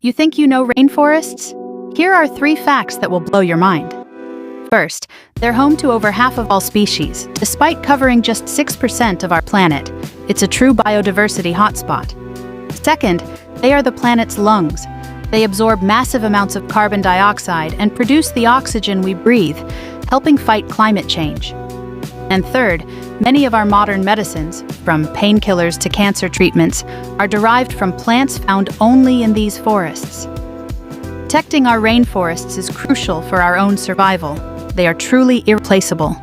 You think you know rainforests? Here are 3 facts that will blow your mind. First, they're home to over half of all species, despite covering just 6% of our planet. It's a true biodiversity hotspot. Second, they are the planet's lungs. They absorb massive amounts of carbon dioxide and produce the oxygen we breathe, helping fight climate change. And third, many of our modern medicines, from painkillers to cancer treatments, are derived from plants found only in these forests. Protecting our rainforests is crucial for our own survival. They are truly irreplaceable.